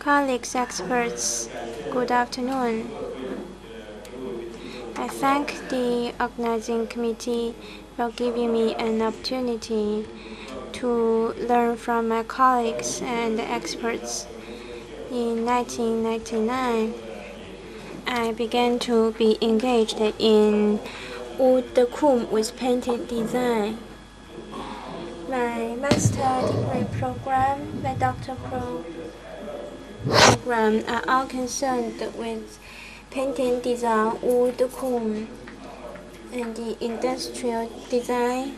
Colleagues, experts, good afternoon. I thank the organizing committee for giving me an opportunity to learn from my colleagues and experts. In 1999, I began to be engaged in wood comb with painted design. My master degree program, my doctoral program are all concerned with painting design, wood comb, and the industrial design,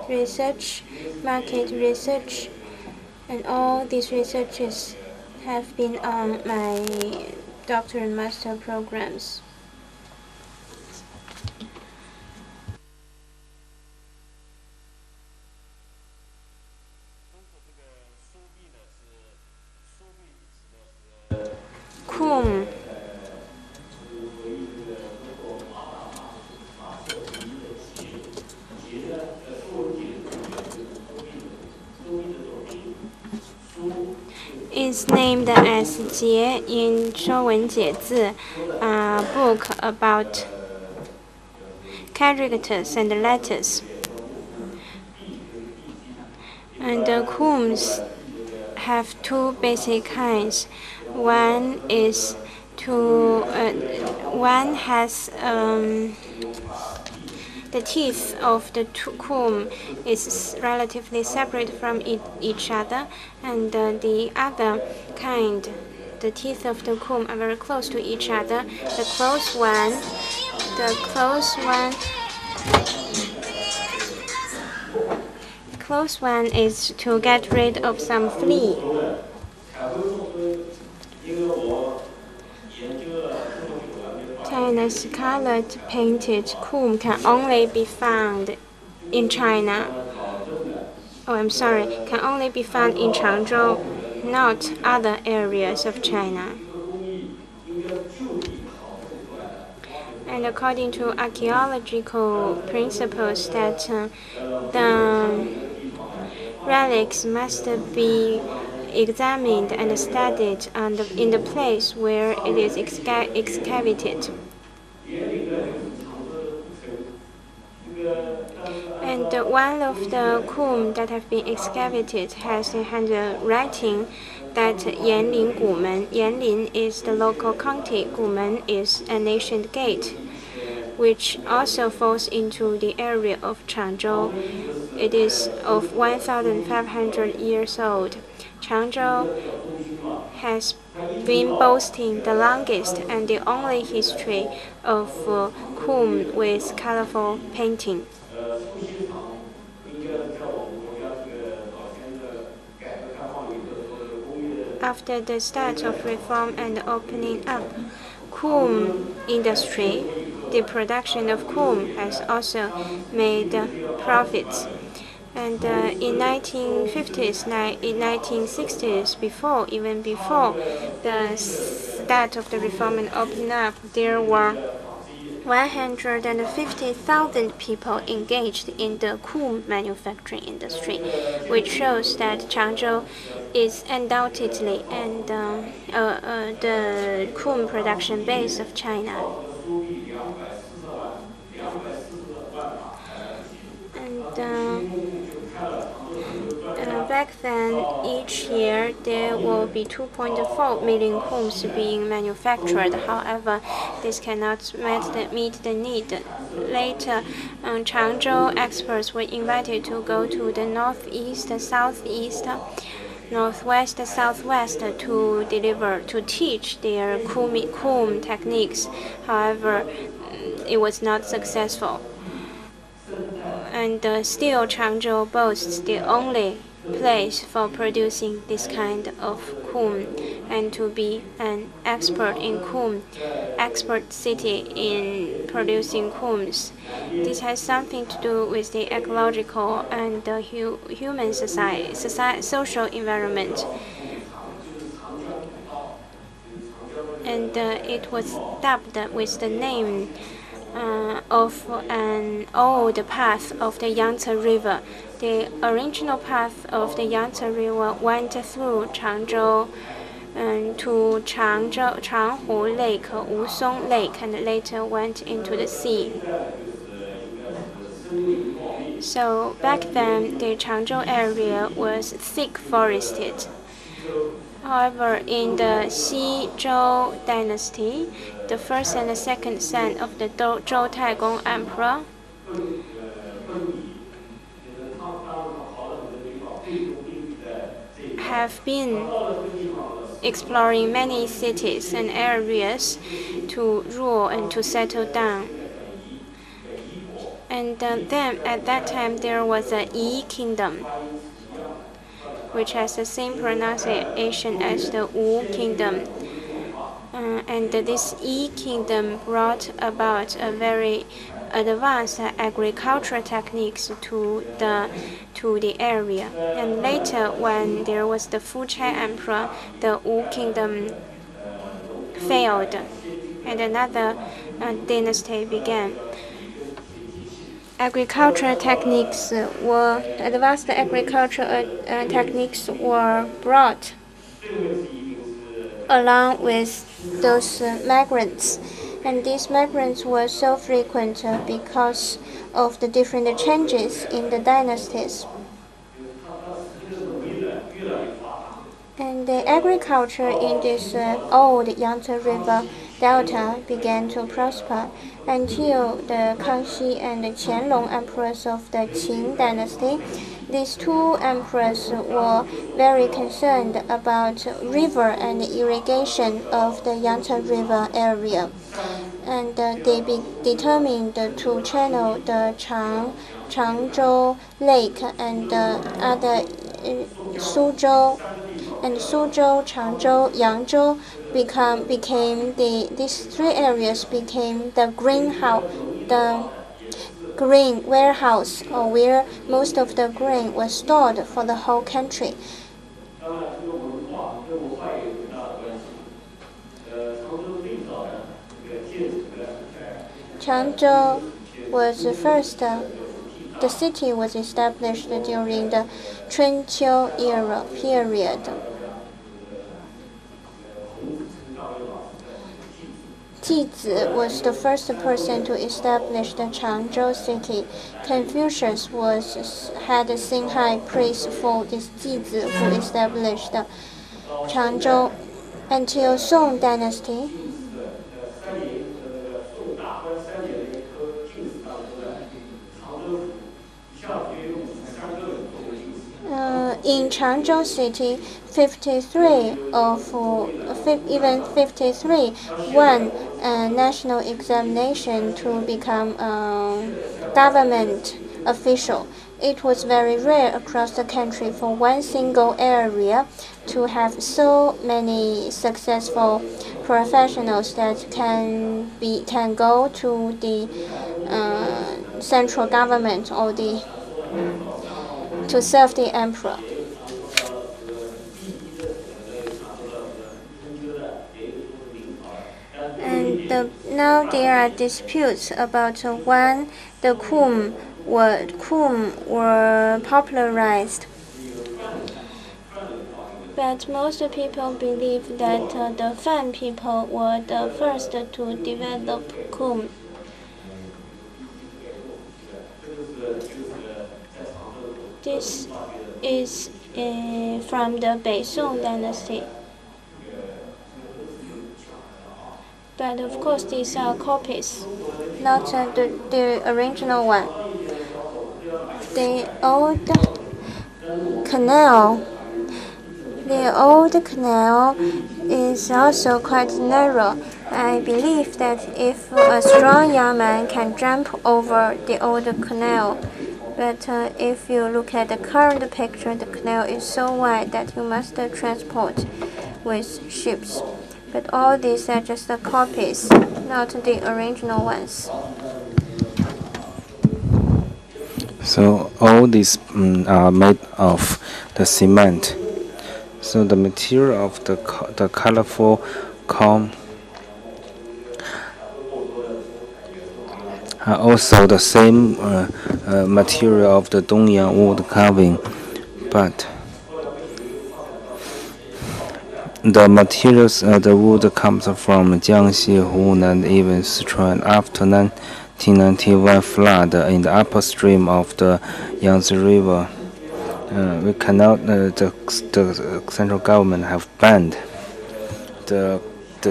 research, market research, and all these researches have been on my doctor and master programs. Comb is named as Jie in 中文解字, a book about characters and letters. And the combs have two basic kinds. One has the teeth of the comb is relatively separate from each other, and the other kind, the teeth of the comb are very close to each other. The close one is to get rid of some flea. China's colored painted comb can only be found in China. Can only be found in Changzhou, not other areas of China. And according to archaeological principles, that the relics must be examined and studied in the place where it is excavated. And one of the comb that have been excavated has a handwriting that Yanlin Gumen. Yanlin is the local county. Gumen is an ancient gate, which also falls into the area of Changzhou. It is of 1,500 years old. Changzhou has been boasting the longest and the only history of comb with colorful painting. After the start of reform and opening up, comb industry, the production of comb has also made profits. And in 1950s, in 1960s, even before the start of the reform and opening up, there were 150,000 people engaged in the comb manufacturing industry, which shows that Changzhou is undoubtedly the comb production base of China. And back then, each year there will be 2.4 million combs being manufactured. However, this cannot meet the need. Later, Changzhou experts were invited to go to the northeast, southeast, northwest, southwest to teach their comb techniques. However, it was not successful. And still, Changzhou boasts the only place for producing this kind of comb, and to be an expert in comb, expert city in producing combs. This has something to do with the ecological and the human social environment. And it was dubbed with the name of an old path of the Yangtze River. The original path of the Yangtze River went through Changzhou to Changhu Lake, Wusong Lake, and later went into the sea. So back then, the Changzhou area was thick forested. However, in the Xizhou dynasty, the first and the second son of the Zhou Taigong emperor have been exploring many cities and areas to rule and to settle down. And then at that time there was a Yi kingdom, which has the same pronunciation as the Wu kingdom. And this Yi kingdom brought about a very advanced agricultural techniques to the area. And later, when there was the Fuchai emperor, the Wu kingdom failed, and another dynasty began. Agricultural techniques were advanced. Agricultural techniques were brought along with those migrants, and these migrants were so frequent because of the different changes in the dynasties. And the agriculture in this old Yangtze River Delta began to prosper until the Kangxi and the Qianlong emperors of the Qing dynasty. These two emperors were very concerned about river and irrigation of the Yangtze River area, and they determined to channel the Changzhou Lake and other Suzhou and Suzhou, Changzhou, Yangzhou these three areas became the grain warehouse, or where most of the grain was stored for the whole country. Changzhou was the first. The city was established during the Chunqiu era period. Jizi was the first person to establish the Changzhou city. Confucius had sing high praise for this Jizi who established Changzhou. Until Song dynasty, in Changzhou city, 53 won a national examination to become a government official. It was very rare across the country for one single area to have so many successful professionals that can go to the central government or to serve the emperor. And now there are disputes about when the kum were popularized. But most people believe that the Fan people were the first to develop kum. This is from the Beisong dynasty. But of course, these are copies, not the original one. The old canal is also quite narrow. I believe that if a strong young man can jump over the old canal, but if you look at the current picture, the canal is so wide that you must transport with ships. But all these are just the copies, not the original ones. So all these are made of the cement. So the material of the colorful comb are also the same material of the Dongyang wood carving, but The materials, the wood comes from Jiangxi, Hunan, and even Sichuan. After 1991 flood in the upper stream of the Yangtze River, we cannot. The central government have banned the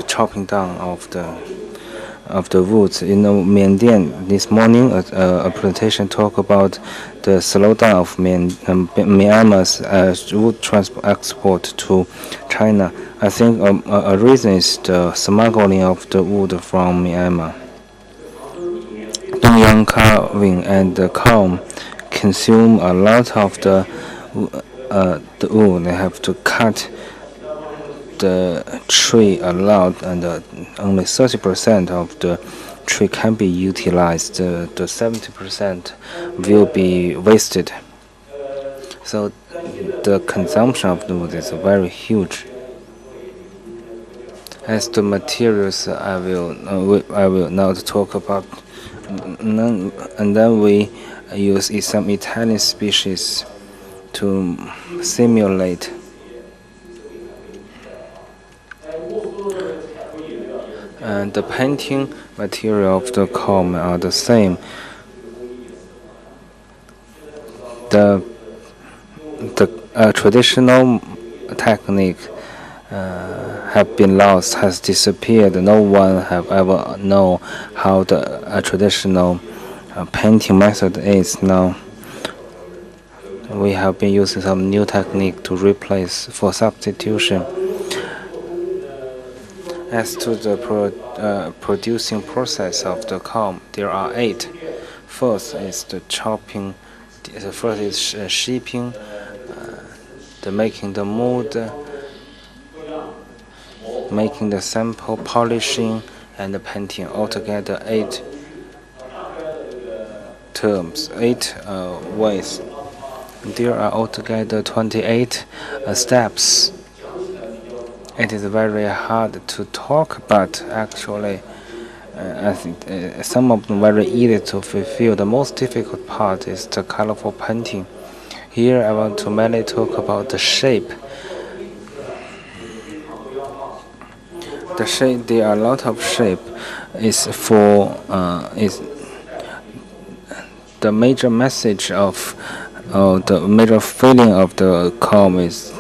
chopping down of the woods. In Myanmar this morning, a presentation talk about the slowdown of Myanmar's wood export to China. I think a reason is the smuggling of the wood from Myanmar. Dongyang carving and the Qiong consume a lot of the wood. They have to cut the tree a lot, and only 30% of the tree can be utilized. The 70% will be wasted. So the consumption of the wood is very huge. As to materials, I will not talk about. And then we use some Italian species to simulate. And the painting material of the comb are the same. The traditional technique have been lost, has disappeared. No one have ever known how the traditional painting method is now. We have been using some new technique to replace for substitution. As to the producing process of the comb, there are 8. First is the chopping. The first is shaping, the making the mold, making the sample, polishing, and the painting. Altogether 8 terms, 8 ways. There are altogether 28 steps. It is very hard to talk, but actually I think some of them very easy to fulfill. The most difficult part is the colorful painting. Here I want to mainly talk about the shape. The shape, there are a lot of shape. Is the major message of the major feeling of the comb is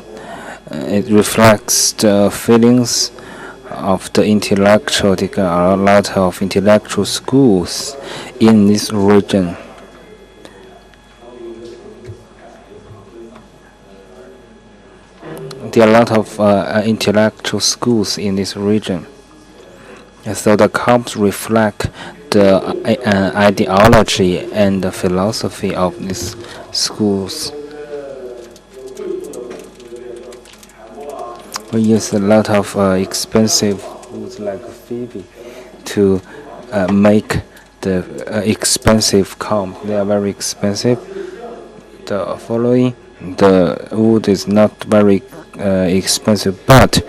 it reflects the feelings of the intellectual. There are a lot of intellectual schools in this region. There are a lot of intellectual schools in this region. And so the combs reflect the ideology and the philosophy of these schools. We use a lot of expensive woods like Phoebe to make the expensive comb. They are very expensive. The following, the wood is not very expensive, but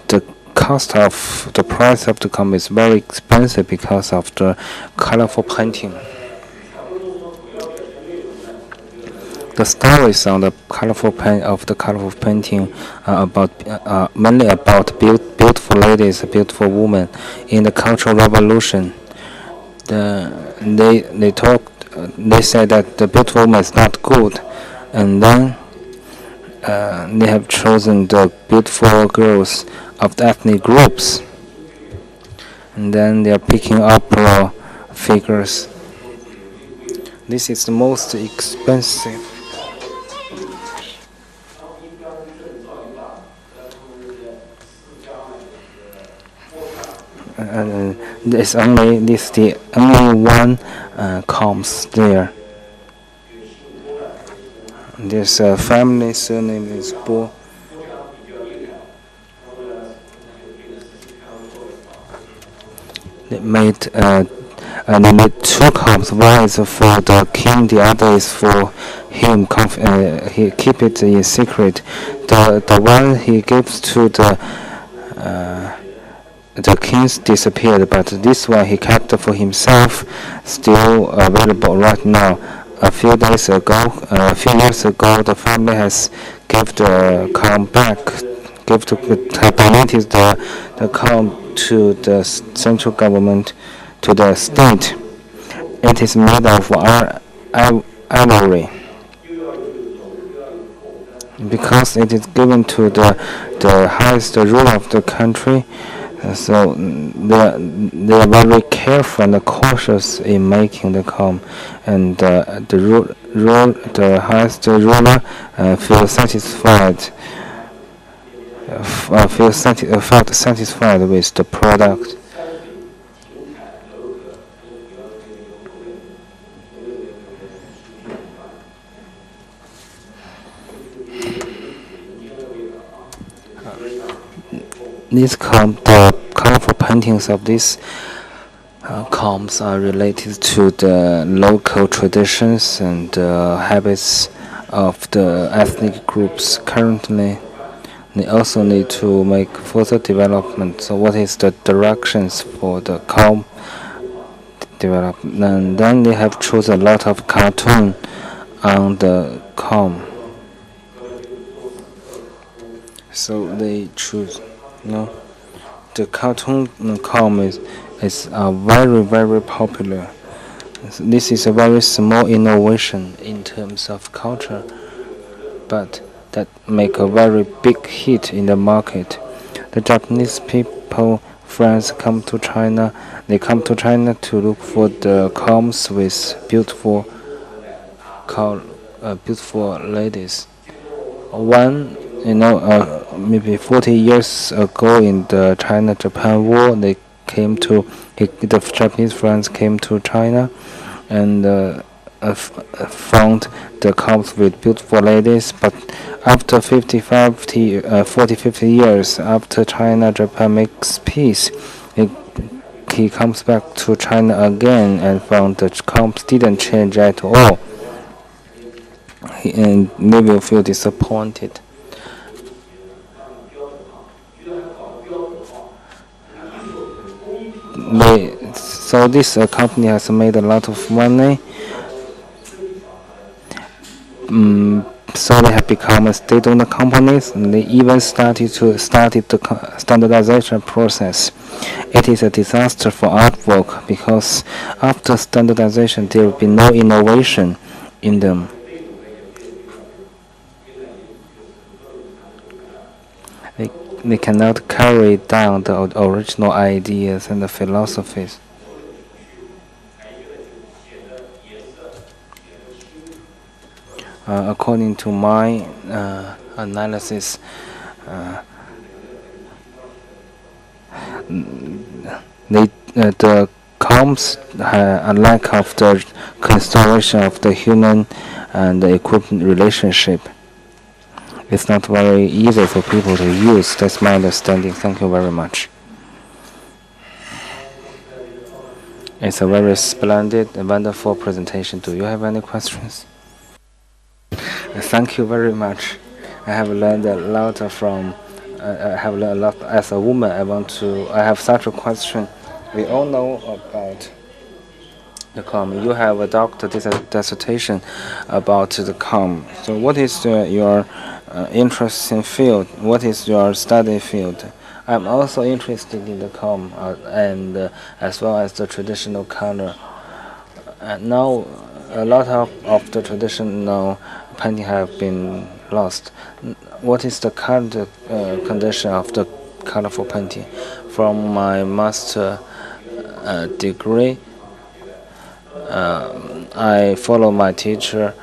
the price of the comb is very expensive because of the colorful painting. The stories on the colorful painting are mainly about beautiful ladies, beautiful women in the Cultural Revolution. They said that the beautiful woman is not good, and then they have chosen the beautiful girls of the ethnic groups, and then they are picking opera figures. This is the most expensive. There's only the only one comes there. There's a family surname is Bo. They made 2 combs. One is for the king, the other is for him. He keep it in secret. The one he gives to the kings disappeared, but this one he kept for himself, still available right now. A few years ago, the family has given the comb back have donated the calm to the central government, to the state. It is made of ivory. Because it is given to the highest ruler of the country, so they are very careful and cautious in making the comb, and the highest ruler feels satisfied. Felt satisfied with the product. The colorful paintings of these combs are related to the local traditions and habits of the ethnic groups. Currently, they also need to make further development. So, what is the directions for the comb development? And then they have chosen a lot of cartoon on the comb. So they choose. No, the cartoon comb is very popular. This is a very small innovation in terms of culture, but that make a very big hit in the market. The Japanese people, friends come to China. They come to China to look for the combs with beautiful ladies. One, maybe 40 years ago in the China-Japan War, the Japanese friends came to China and found the combs with beautiful ladies. But after 40, 50 years after China-Japan makes peace, he comes back to China again and found the combs didn't change at all. And they will feel disappointed. So this company has made a lot of money. So they have become a state-owned companies, and they even started the standardization process. It is a disaster for artwork because after standardization there will be no innovation in them. They cannot carry down the original ideas and the philosophies. According to my analysis, the combs have a lack of the consideration of the human and the equipment relationship. It's not very easy for people to use. That's my understanding. Thank you very much. It's a very splendid and wonderful presentation. Do you have any questions? Thank you very much. I have learned a lot from. I have learned a lot as a woman. I have such a question. We all know about the comb. You have a doctorate dissertation about the comb. So, what is your interesting field? What is your study field? I'm also interested in the comb and as well as the traditional color. Now, a lot of the traditional painting have been lost. What is the current condition of the colorful painting? From my master degree, I follow my teacher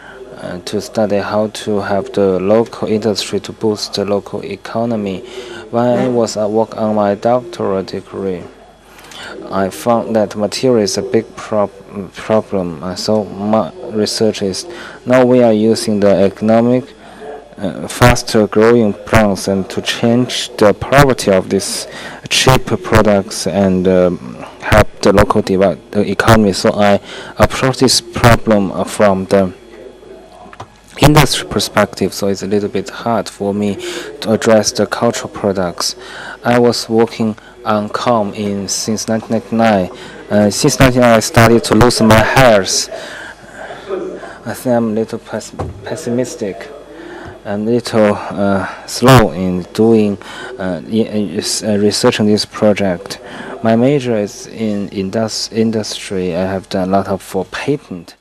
to study how to have the local industry to boost the local economy. When I was at work on my doctoral degree, I found that material is a big problem. So my research is now we are using the economic faster growing plants and to change the poverty of these cheap products and help the local economy. So I approach this problem from the industry perspective, so it's a little bit hard for me to address the cultural products. I was working on comb since 1999. Since 1999, I started to lose my hairs. I think I'm a little pessimistic. I'm a little slow in doing research on this project. My major is in industry. I have done a lot of for patent.